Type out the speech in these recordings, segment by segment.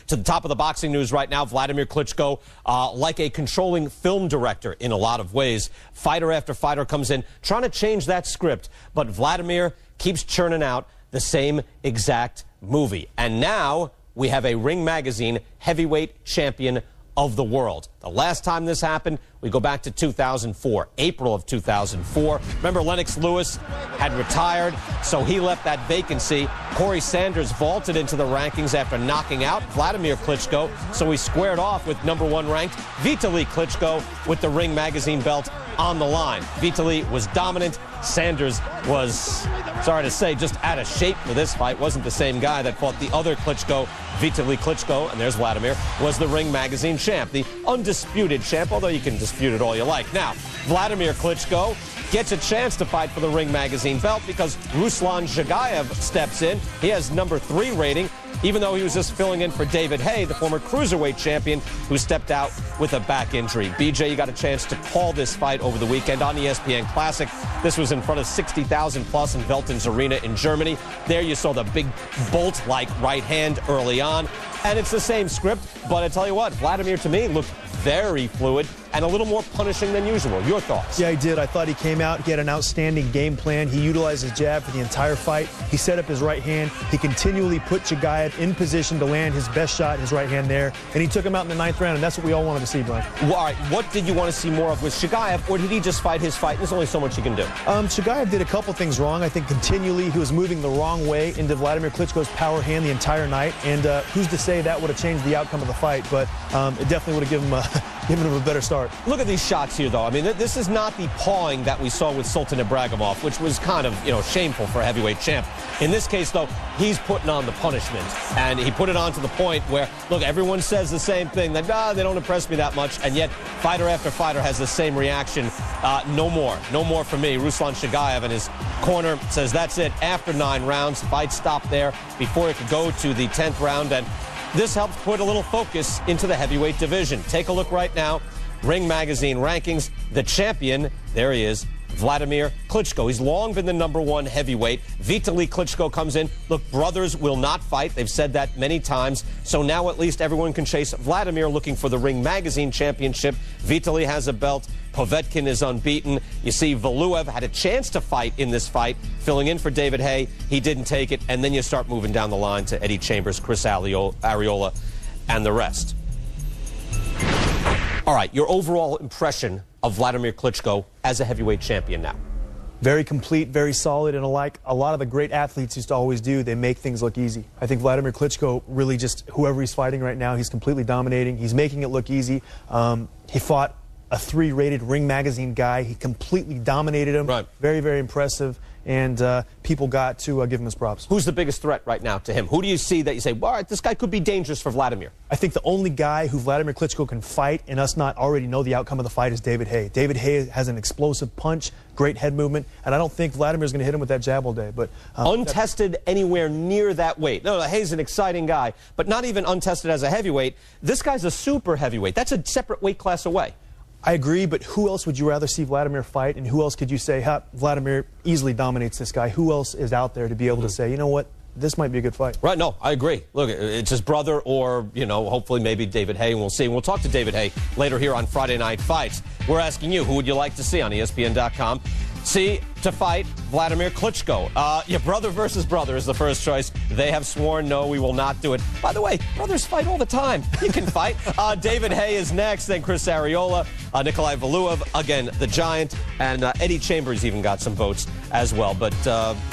To the top of the boxing news right now, Wladimir Klitschko, like a controlling film director in a lot of ways. Fighter after fighter comes in trying to change that script, but Wladimir keeps churning out the same exact movie. And now we have a Ring Magazine heavyweight champion of the world. The last time this happened, we go back to 2004, April of 2004. Remember, Lennox Lewis had retired, so he left that vacancy. Corey Sanders vaulted into the rankings after knocking out Wladimir Klitschko, so he squared off with #1 ranked Wlad-Haye Klitschko with the Ring Magazine belt on the line. Wlad-Haye was dominant. Sanders was, sorry to say, just out of shape for this fight. Wasn't the same guy that fought the other Klitschko. Wlad-Haye Klitschko, and there's Wladimir, was the Ring Magazine champ, the undisputed champ, although you can dispute it all you like. Now, Wladimir Klitschko gets a chance to fight for the Ring Magazine belt because Ruslan Chagayev steps in. He has #3 rating, even though he was just filling in for Wlad-Haye, the former cruiserweight champion who stepped out with a back injury. BJ, you got a chance to call this fight over the weekend on ESPN Classic. This was in front of 60,000 plus in Veltins Arena in Germany. There you saw the big bolt-like right hand early on. And it's the same script, but I tell you what, Wladimir to me looked very fluid and a little more punishing than usual. Your thoughts? Yeah, he did. I thought he came out, he had an outstanding game plan. He utilized his jab for the entire fight. He set up his right hand. He continually put Chagayev in position to land his best shot, his right hand there. And he took him out in the 9th round, and that's what we all wanted to see, Brian. Well, all right, what did you want to see more of with Chagayev, or did he just fight his fight? There's only so much he can do. Chagayev did a couple things wrong. I think continually he was moving the wrong way into Wladimir Klitschko's power hand the entire night. And who's to say that would have changed the outcome of the fight, but it definitely would have given him a better start. Look at these shots here, though. I mean, this is not the pawing that we saw with Sultan Ibragimov, which was kind of, shameful for a heavyweight champ. In this case, though, he's putting on the punishment, and he put it on to the point where, look, everyone says the same thing, that, they don't impress me that much, and yet fighter after fighter has the same reaction. No more for me. Ruslan Chagayev in his corner says that's it. After 9 rounds, fight stopped there before it could go to the 10th round, and this helps put a little focus into the heavyweight division. Take a look right now. Ring Magazine rankings. The champion, there he is, Wladimir Klitschko. He's long been the #1 heavyweight. Wlad-Haye Klitschko comes in. Look, brothers will not fight. They've said that many times. So now at least everyone can chase Wladimir looking for the Ring Magazine championship. Wlad-Haye has a belt. Povetkin is unbeaten. You see, Valuev had a chance to fight in this fight, filling in for Wlad-Haye. He didn't take it. And then you start moving down the line to Eddie Chambers, Chris Arreola, and the rest. All right, your overall impression of Wladimir Klitschko as a heavyweight champion now? Very complete, very solid, and like a lot of the great athletes used to always do, they make things look easy. I think Wladimir Klitschko really just, whoever he's fighting right now, he's completely dominating. He's making it look easy. He fought a 3-rated Ring Magazine guy. He completely dominated him. Right. Very, very impressive. And people got to give him his props. Who's the biggest threat right now to him? Who do you see that you say, well, all right, this guy could be dangerous for Wladimir? I think the only guy who Wladimir Klitschko can fight and us not already know the outcome of the fight is Wlad-Haye. Wlad-Haye has an explosive punch, great head movement, and I don't think Vladimir's going to hit him with that jab all day. But untested anywhere near that weight. No, Haye's an exciting guy, but not even untested as a heavyweight. This guy's a super heavyweight. That's a separate weight class away. I agree, but who else would you rather see Wladimir fight, and who else could you say, Wladimir easily dominates this guy? Who else is out there to be able to say, you know what, this might be a good fight? Right, no, I agree. Look, it's his brother or, hopefully maybe Wlad-Haye, and we'll see. We'll talk to Wlad-Haye later here on Friday Night Fights. We're asking you, who would you like to see on ESPN.com? See to fight Wladimir Klitschko. Your brother versus brother is the first choice. They have sworn, no, we will not do it. By the way, brothers fight all the time. You can fight. Wlad-Haye is next, then Chris Arreola, Nikolai Valuev, again, the Giant, and Eddie Chambers even got some votes as well. But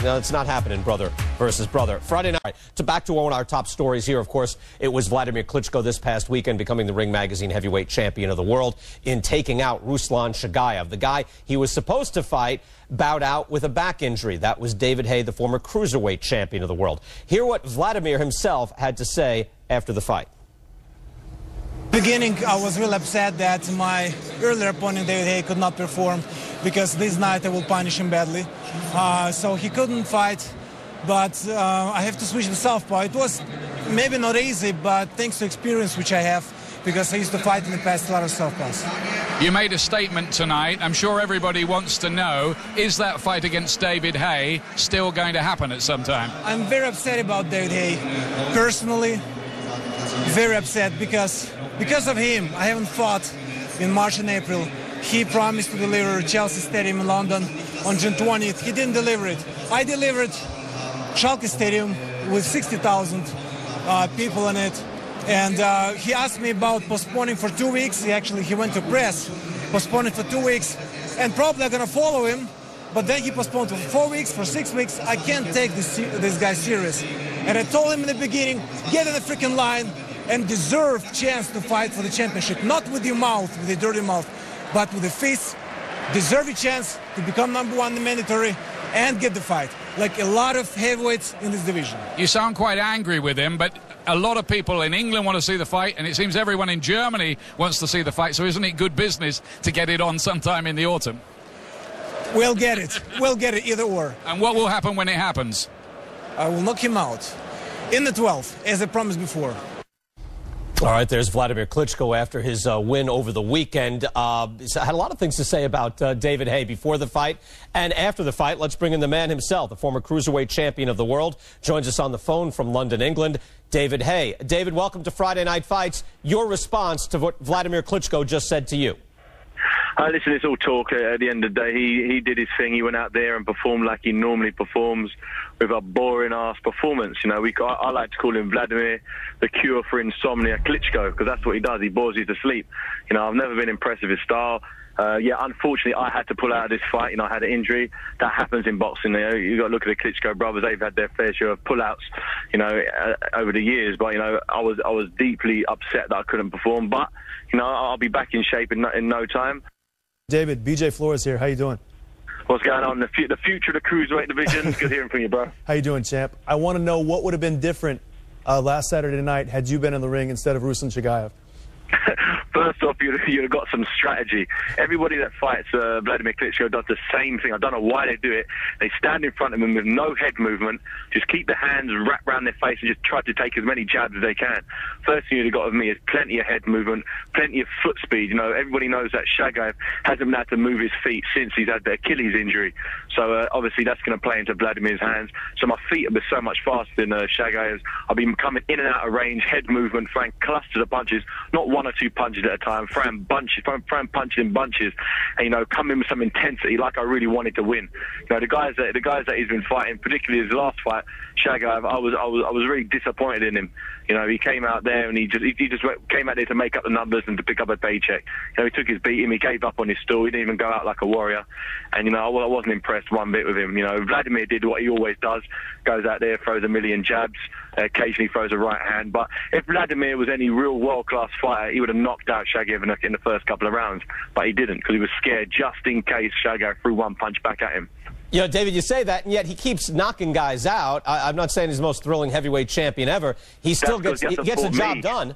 it's not happening, brother versus brother. Friday night, back to one of our top stories here, of course, it was Wladimir Klitschko this past weekend becoming the Ring Magazine heavyweight champion of the world in taking out Ruslan Chagayev. The guy he was supposed to fight bowed out with a back injury. That was Wlad-Haye, the former cruiserweight champion of the world. Hear what Wladimir himself had to say after the fight. In the beginning, I was really upset that my earlier opponent, Wlad-Haye, could not perform because this night I will punish him badly. So he couldn't fight, but I have to switch to southpaw. It was maybe not easy, but thanks to experience which I have, because I used to fight in the past a lot of southpaws. You made a statement tonight. I'm sure everybody wants to know, is that fight against Wlad-Haye still going to happen at some time? I'm very upset about Wlad-Haye. Personally, very upset because of him, I haven't fought in March and April. He promised to deliver Chelsea Stadium in London on June 20th. He didn't deliver it. I delivered Schalke Stadium with 60,000 people in it. And he asked me about postponing for 2 weeks. He went to press, postponing for 2 weeks. And probably I'm going to follow him. But then he postponed for 4 weeks, for 6 weeks. I can't take this guy serious. And I told him in the beginning, get in the freaking line and deserve chance to fight for the championship. Not with your mouth, with your dirty mouth, but with the fists. Deserve a chance to become #1 in the mandatory and get the fight. Like a lot of heavyweights in this division. You sound quite angry with him, but a lot of people in England want to see the fight, and it seems everyone in Germany wants to see the fight. So isn't it good business to get it on sometime in the autumn? We'll get it. We'll get it either or. And what will happen when it happens? I will knock him out in the 12th, as I promised before. All right, there's Wladimir Klitschko after his win over the weekend. Had a lot of things to say about David Haye before the fight and after the fight. Let's bring in the man himself, the former cruiserweight champion of the world. Joins us on the phone from London, England, David Haye. David, welcome to Friday Night Fights. Your response to what Wladimir Klitschko just said to you. Listen, it's all talk. At the end of the day, he did his thing. He went out there and performed like he normally performs, with a boring-ass performance. You know, I like to call him Wladimir, the cure for insomnia Klitschko, because that's what he does. He bores you to sleep. You know, I've never been impressed with his style. Yeah, unfortunately, I had to pull out of this fight. You know, I had an injury. That happens in boxing. You know, you got to look at the Klitschko brothers. They've had their fair share of pullouts, you know, over the years. But you know, I was deeply upset that I couldn't perform. But you know, I'll be back in shape in no time. David, BJ Flores here. How you doing? What's going on? The future of the cruiserweight division. Good hearing from you, bro. How you doing, champ? I want to know what would have been different last Saturday night had you been in the ring instead of Ruslan Chagaev. First off, you'd have got some strategy. Everybody that fights Wladimir Klitschko does the same thing. I don't know why they do it. They stand in front of him with no head movement, just keep the hands wrapped around their face and just try to take as many jabs as they can. First thing you'd have got with me is plenty of head movement, plenty of foot speed. You know, everybody knows that Chagaev hasn't been able to move his feet since he's had the Achilles injury. So obviously that's going to play into Vladimir's hands. So my feet have been so much faster than Chagaev's. I've been coming in and out of range, head movement, throwing clusters of punches, not 1 or 2 punches at a time, throwing punches in bunches, and you know, coming with some intensity like I really wanted to win. You know, the guys that he's been fighting, particularly his last fight, Chagaev, I was really disappointed in him. You know, he came out there and he just came out there to make up the numbers and to pick up a paycheck. You know, he took his beating, he gave up on his stool, he didn't even go out like a warrior. And you know, I wasn't impressed one bit with him. You know, Wladimir did what he always does, goes out there, throws a million jabs, occasionally throws a right hand. But if Wladimir was any real world-class fighter, he would have knocked out Chagaev in the first couple of rounds. But he didn't, because he was scared just in case Chagaev threw one punch back at him. You know, David, you say that, and yet he keeps knocking guys out. I'm not saying he's the most thrilling heavyweight champion ever. He still gets the job done.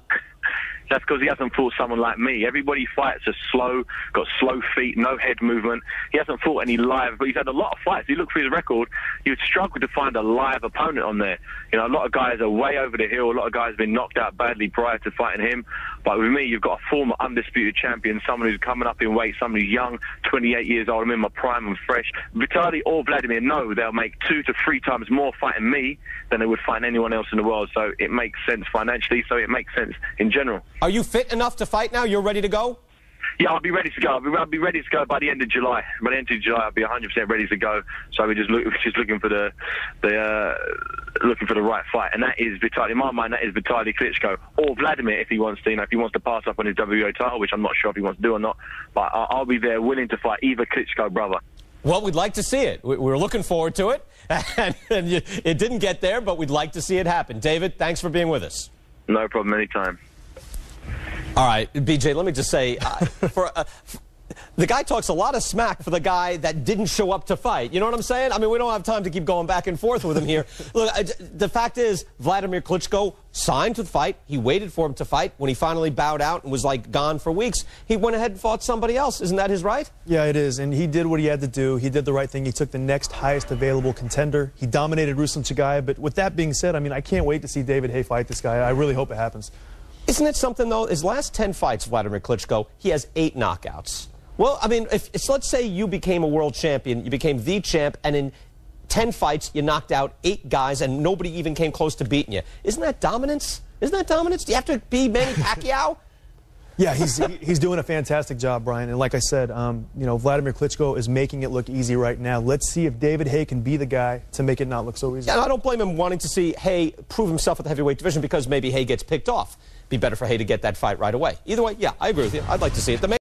That's because he hasn't fought someone like me. Everybody he fights are slow, got slow feet, no head movement. He hasn't fought any live, but he's had a lot of fights. If you look through his record, you would struggle to find a live opponent on there. You know, a lot of guys are way over the hill. A lot of guys have been knocked out badly prior to fighting him. But with me, you've got a former undisputed champion, someone who's coming up in weight, someone who's young, 28 years old. I'm in my prime and fresh. Vitaly or Wladimir know they'll make 2 to 3 times more fighting me than they would fight anyone else in the world. So it makes sense financially, so it makes sense in general. Are you fit enough to fight now? You're ready to go? Yeah, I'll be ready to go. I'll be ready to go by the end of July. By the end of July, I'll be 100% ready to go. So we're just looking for the right fight, and that is Vitaly. In my mind, that is Vitaly Klitschko or Wladimir if he wants to. You know, if he wants to pass up on his WBO title, which I'm not sure if he wants to do or not. But I'll be there, willing to fight either Klitschko brother. Well, we'd like to see it. We're looking forward to it, and it didn't get there, but we'd like to see it happen. David, thanks for being with us. No problem, anytime. All right, BJ, let me just say, the guy talks a lot of smack for the guy that didn't show up to fight. You know what I'm saying? I mean, we don't have time to keep going back and forth with him here. Look, the fact is, Wladimir Klitschko signed to fight. He waited for him to fight. When he finally bowed out and was, like, gone for weeks, he went ahead and fought somebody else. Isn't that his right? Yeah, it is, and he did what he had to do. He did the right thing. He took the next highest available contender. He dominated Ruslan Chagaev, but with that being said, I mean, I can't wait to see David Haye fight this guy. I really hope it happens. Isn't it something, though? His last 10 fights, Wladimir Klitschko, he has 8 knockouts. Well, I mean, if let's say you became a world champion, you became the champ, and in 10 fights you knocked out 8 guys and nobody even came close to beating you. Isn't that dominance? Isn't that dominance? Do you have to be Manny Pacquiao? Yeah, he's doing a fantastic job, Brian. And like I said, you know, Wladimir Klitschko is making it look easy right now. Let's see if David Haye can be the guy to make it not look so easy. Yeah, I don't blame him wanting to see Haye prove himself at the heavyweight division because maybe Haye gets picked off. Be better for Haye to get that fight right away. Either way, yeah, I agree with you. I'd like to see it.